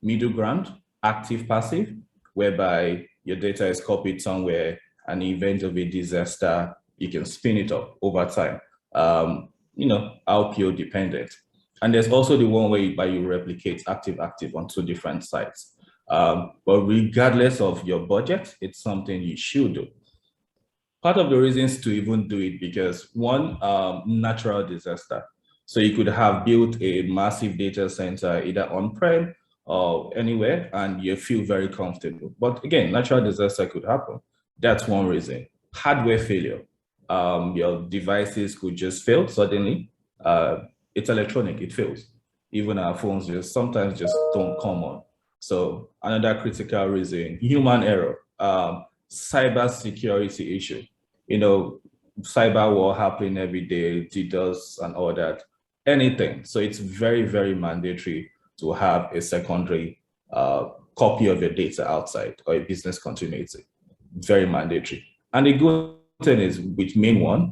middle ground, active, passive, whereby your data is copied somewhere, and in the event of a disaster, you can spin it up over time, RPO dependent. And there's also the one where you replicate active on 2 different sites. But regardless of your budget, it's something you should do. Part of the reasons to even do it, because one, natural disaster. So you could have built a massive data center either on-prem or anywhere, and you feel very comfortable. But again, natural disaster could happen. That's one reason. Hardware failure. Your devices could just fail suddenly. It's electronic, it fails. Even our phones sometimes just don't come on. So another critical reason, human error, cyber security issue. Cyber war happening every day, DDoS and all that, anything. So it's very, very mandatory to have a secondary copy of your data outside, or a business continuity. Very mandatory. And the good thing is with MainOne,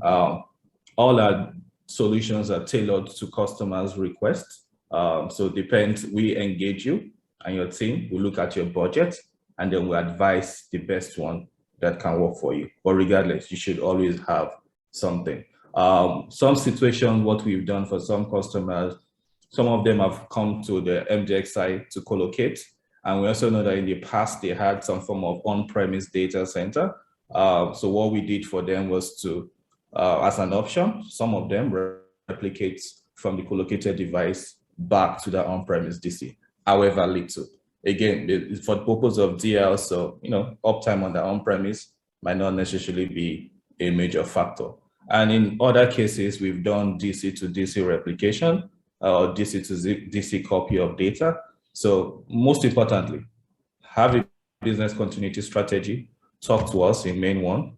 all our solutions are tailored to customers' requests. So depends, we engage you and your team, we look at your budget, and then we advise the best one that can work for you. But regardless, you should always have something. Some situations, what we've done for some customers, some of them have come to the Mdxi to co-locate. And we also know that in the past, they had some form of on-premise data center. So what we did for them was to, as an option, some of them replicate from the co-located device back to the on-premise DC, however little. Again, for the purpose of DL, so uptime on the on-premise might not necessarily be a major factor. And in other cases, we've done DC to DC replication, or DC to DC copy of data. So most importantly, have a business continuity strategy. Talk to us in MainOne,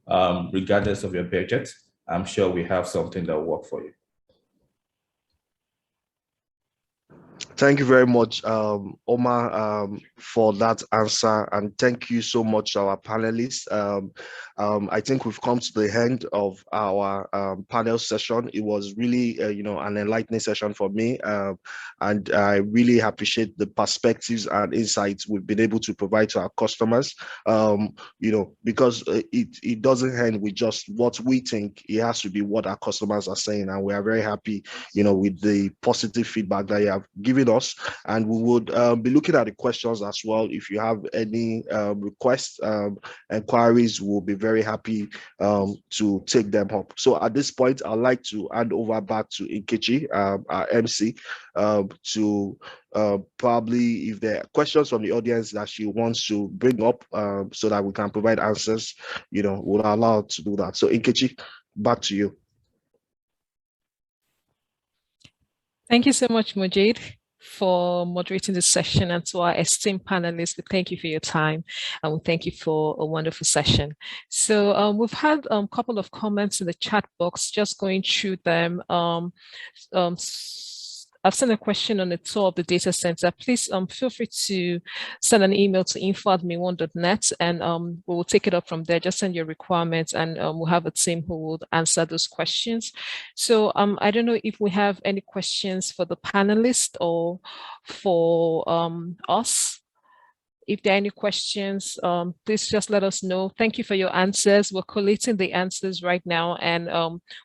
regardless of your budget. I'm sure we have something that will work for you. Thank you very much, Omar, for that answer, and thank you so much to our panelists. I think we've come to the end of our panel session. It was really, an enlightening session for me, and I really appreciate the perspectives and insights we've been able to provide to our customers. Because it doesn't end with just what we think; it has to be what our customers are saying, and we are very happy, with the positive feedback that you have given us, and we would be looking at the questions as well. If you have any requests, inquiries, we'll be very happy to take them up. So at this point, I'd like to hand over back to Nkechi, our MC, to probably, if there are questions from the audience that she wants to bring up, so that we can provide answers, we'll allow her to do that. So Nkechi, back to you. Thank you so much, Mojade, for moderating this session, and to our esteemed panelists, we thank you for your time, and we thank you for a wonderful session. So we've had a couple of comments in the chat box, just going through them. I've sent a question on the tour of the data center. Please feel free to send an email to info@mainone.net, and we will take it up from there. Just send your requirements, and we'll have a team who will answer those questions. So I don't know if we have any questions for the panelists or for us. If there are any questions, please just let us know. Thank you for your answers. We're collating the answers right now, and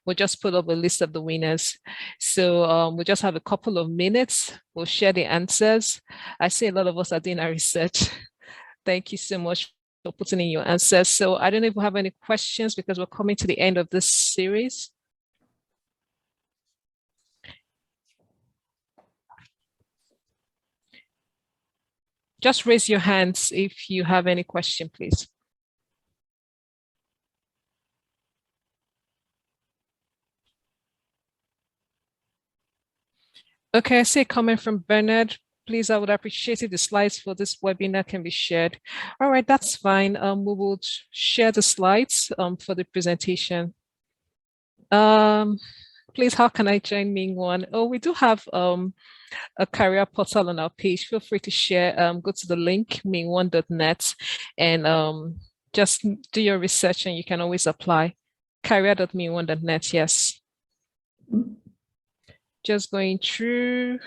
we'll just put up a list of the winners. So we'll just have a couple of minutes. We'll share the answers. I see a lot of us are doing our research. Thank you so much for putting in your answers. So I don't know if we have any questions, because we're coming to the end of this series. Just raise your hands if you have any question, please. Okay, I see a comment from Bernard. Please, I would appreciate if the slides for this webinar can be shared. All right, that's fine. We will share the slides for the presentation. Please, how can I join MainOne? Oh, we do have a career portal on our page. Feel free to share. Go to the link, MainOne.net, and just do your research and you can always apply. Career.MainOne.net, yes. Just going through.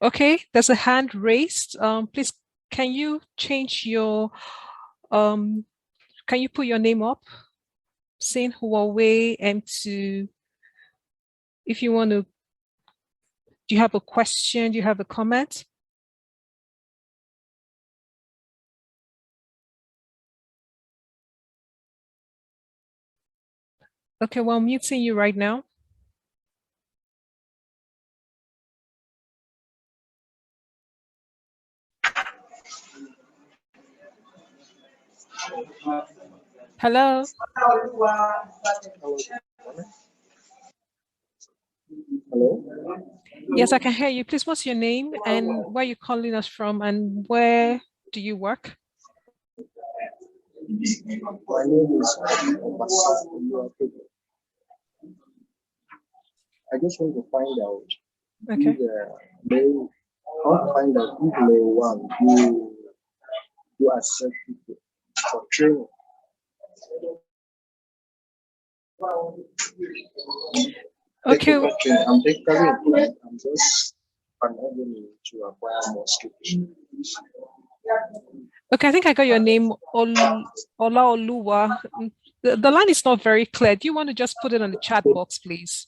Okay, there's a hand raised. Please, can you change your, can you put your name up? Saying Huawei M2. If you want to, do you have a question? Do you have a comment? Okay, well, I'm muting you right now. Hello. Hello. Yes, I can hear you. Please, what's your name and where you're calling us from and where do you work? My name is I just want to find out. Okay. How to find out if MainOne you accept people for training. Okay. I'm technically employed. I'm just enabling to acquire more skills. Okay, I think I got your name, Olaoluwa. The line is not very clear. Do you want to just put it on the chat box, please?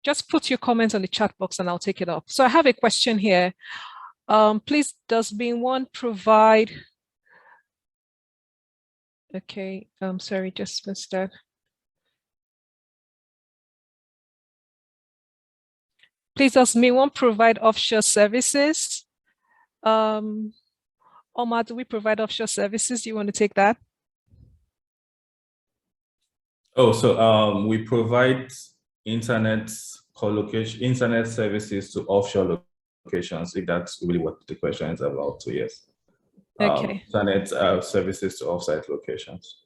Just put your comments on the chat box and I'll take it up. So I have a question here. Please, does MainOne provide... Okay, sorry, just missed that. Please, does MainOne provide offshore services? Omar, do we provide offshore services? Do you want to take that? Oh, so we provide internet services to offshore locations, if that's really what the question is about. So yes. Okay. Internet services to offsite locations.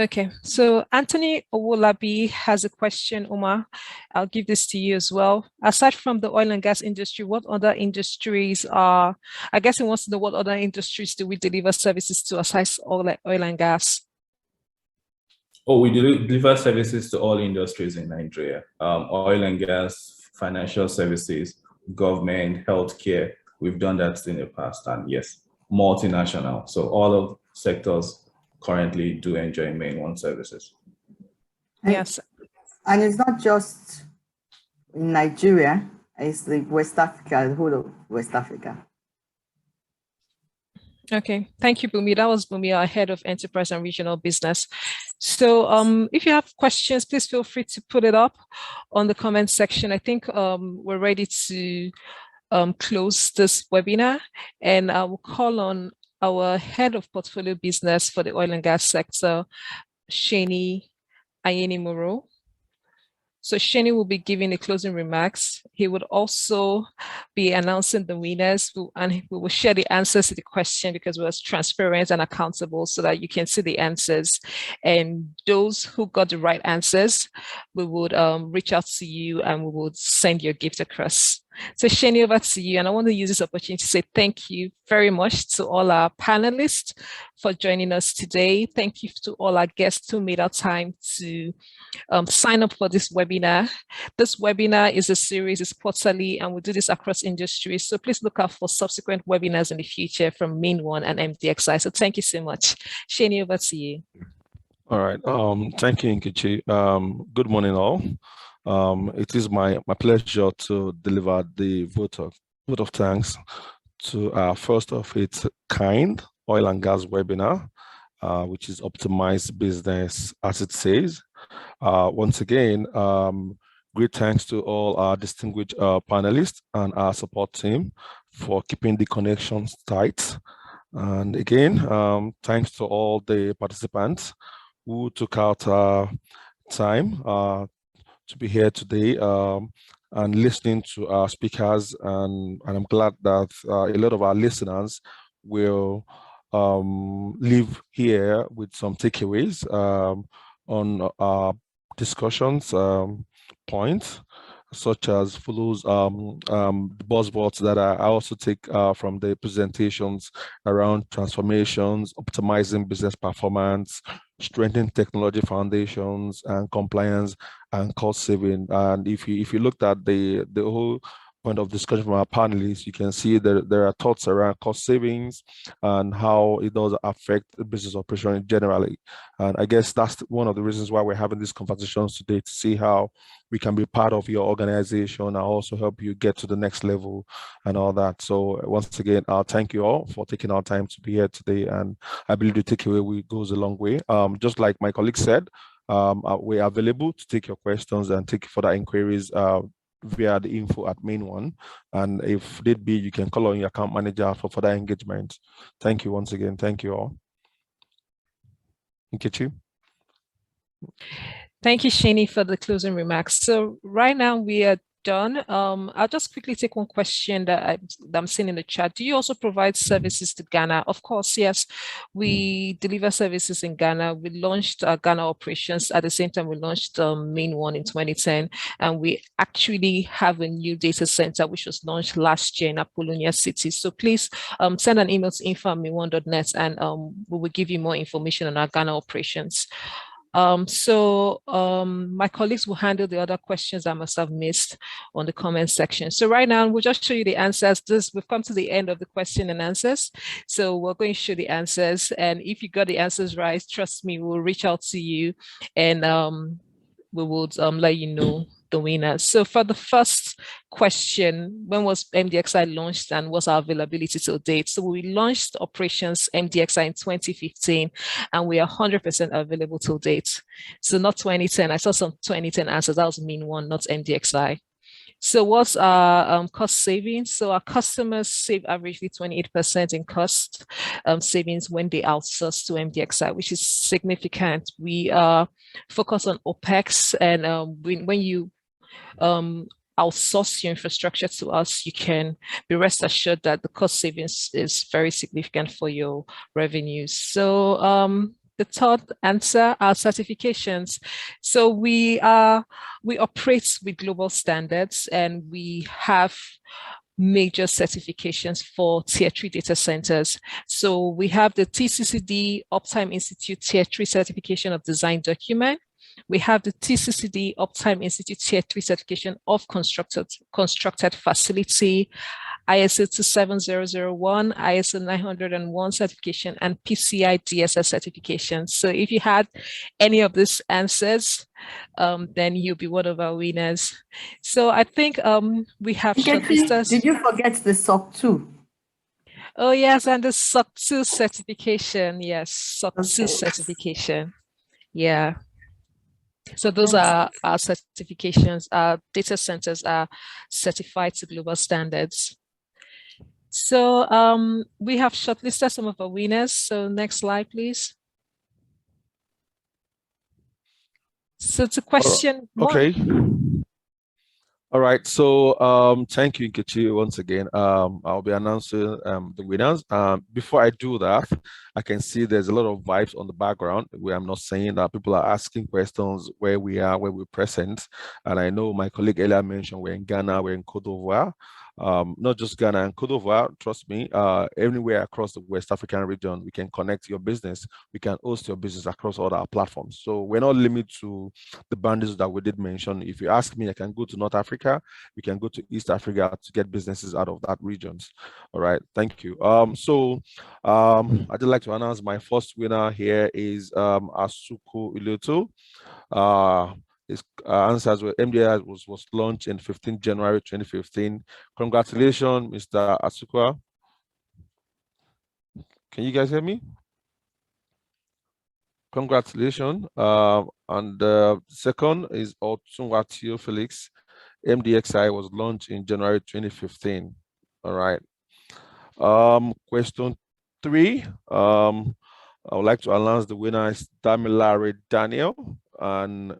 Okay, so Anthony Owolabi has a question, Omar. I'll give this to you as well. Aside from the oil and gas industry, what other industries are, I guess he wants to know what other industries do we deliver services to aside oil and gas? Oh, we deliver services to all industries in Nigeria. Oil and gas, financial services, government, healthcare. We've done that in the past, and yes, multinational. So all of sectors currently do enjoy MainOne services. Yes. And it's not just in Nigeria, it's the West Africa, the whole of West Africa. Okay, thank you, Bumi. That was Bumi, our head of enterprise and regional business. So if you have questions, please feel free to put it up on the comment section. I think we're ready to close this webinar, and I will call on our head of portfolio business for the oil and gas sector, Shani Ayeni-Moro. So Shani will be giving the closing remarks. He would also be announcing the winners, and we will share the answers to the question because we're transparent and accountable so that you can see the answers. And those who got the right answers, we would reach out to you and we would send your gift across. So Shani, over to you. And I want to use this opportunity to say thank you very much to all our panelists for joining us today. Thank you to all our guests who made our time to sign up for this webinar. This webinar is a series, it's quarterly, and we do this across industries. So please look out for subsequent webinars in the future from MainOne and MDXi. So thank you so much. Shani, over to you. All right. Thank you, Nkechi. Good morning, all. It is my pleasure to deliver the vote of thanks to our first of its kind oil and gas webinar, which is Optimized Business as it says. Once again, great thanks to all our distinguished panelists and our support team for keeping the connections tight And again, thanks to all the participants who took out time to be here today and listening to our speakers. And I'm glad that a lot of our listeners will leave here with some takeaways on our discussions points, such as follows the buzzwords that I also take from the presentations around transformations, optimizing business performance, strengthening technology foundations, and compliance and cost saving. And if you looked at the whole point of discussion from our panelists, you can see that there are thoughts around cost savings and how it does affect the business operation generally. And I guess that's one of the reasons why we're having these conversations today, to see how we can be part of your organization and also help you get to the next level and all that. So once again, thank you all for taking our time to be here today. And I believe the takeaway goes a long way. Just like my colleague said, we are available to take your questions and take further inquiries via the info at MainOne. And if need be, you can call on your account manager for further engagement. Thank you once again. Thank you all. Nkechi. Thank you, Shani, for the closing remarks. So right now we are done. I'll just quickly take one question that I'm seeing in the chat. Do you also provide services to Ghana? Of course, yes. We deliver services in Ghana. We launched Ghana operations. At the same time, we launched MainOne in 2010. And we actually have a new data center, which was launched last year in Apollonia City. So please send an email to info@mainone.net and we will give you more information on our Ghana operations. My colleagues will handle the other questions I must have missed on the comment section. So right now, we'll just show you the answers. We've come to the end of the question and answers. So we're going to show the answers. And if you got the answers right, trust me, we'll reach out to you and we will let you know the winners. So for the first question, when was Mdxi launched and what's our availability till date? So we launched operations Mdxi in 2015 and we are 100% available till date. So not 2010, I saw some 2010 answers, that was MainOne, not Mdxi. So what's our cost savings? So our customers save averagely 28% in cost savings when they outsource to Mdxi, which is significant. We focus on OPEX, and when you outsource your infrastructure to us, you can be rest assured that the cost savings is very significant for your revenues. So the third answer are certifications. So we operate with global standards and we have major certifications for tier 3 data centers. So we have the TCCD Uptime Institute tier 3 certification of design document. We have the TCCD Uptime Institute tier 3 certification of constructed facility, ISO 27001, ISO 901 certification, and PCI DSS certification. So if you had any of these answers, then you'll be one of our winners. So I think we have shortlisted. Did you forget the SOC 2? Oh yes, and the SOC 2 certification. Yes, SOC 2 certification. Yeah. So those are our certifications. Our data centers are certified to global standards. So we have shortlisted some of our winners. So next slide, please. So it's a question. Okay. All right. So thank you, Nkechi, once again. I'll be announcing the winners. Before I do that, I can see there's a lot of vibes on the background where I'm not saying that people are asking questions where we are, where we're present. And I know my colleague earlier mentioned we're in Ghana, we're in Côte d'Ivoire. Not just Ghana and Côte d'Ivoire, trust me, anywhere across the West African region, we can connect your business, we can host your business across all our platforms. So we're not limited to the boundaries that we did mention. If you ask me, I can go to North Africa, we can go to East Africa to get businesses out of that regions. All right, thank you. I'd like to announce my first winner here is Asuku Iluto. His answers were MDI was launched in 15 January 2015. Congratulations, Mr. Asukwa. Can you guys hear me? Congratulations. And the second is Otunwatio Felix. Mdxi was launched in January 2015. All right. Question 3, I would like to announce the winner is Damilare Daniel and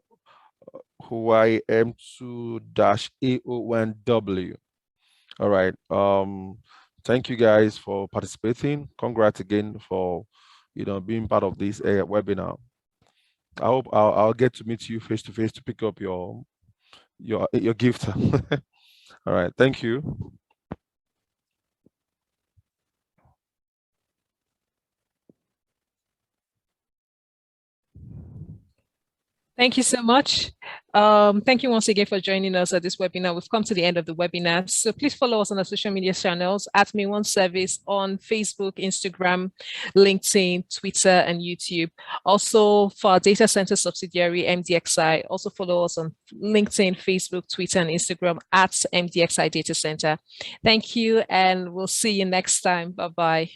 Hawaii M2-AO1W. All right. Thank you guys for participating. Congrats again for being part of this webinar. I hope I'll get to meet you face to face to pick up your gift. All right. Thank you. Thank you so much. Thank you once again for joining us at this webinar. We've come to the end of the webinar. So please follow us on our social media channels at MainOne Service on Facebook, Instagram, LinkedIn, Twitter, and YouTube. Also for our data center subsidiary, Mdxi, also follow us on LinkedIn, Facebook, Twitter, and Instagram at Mdxi Data Center. Thank you, and we'll see you next time. Bye-bye.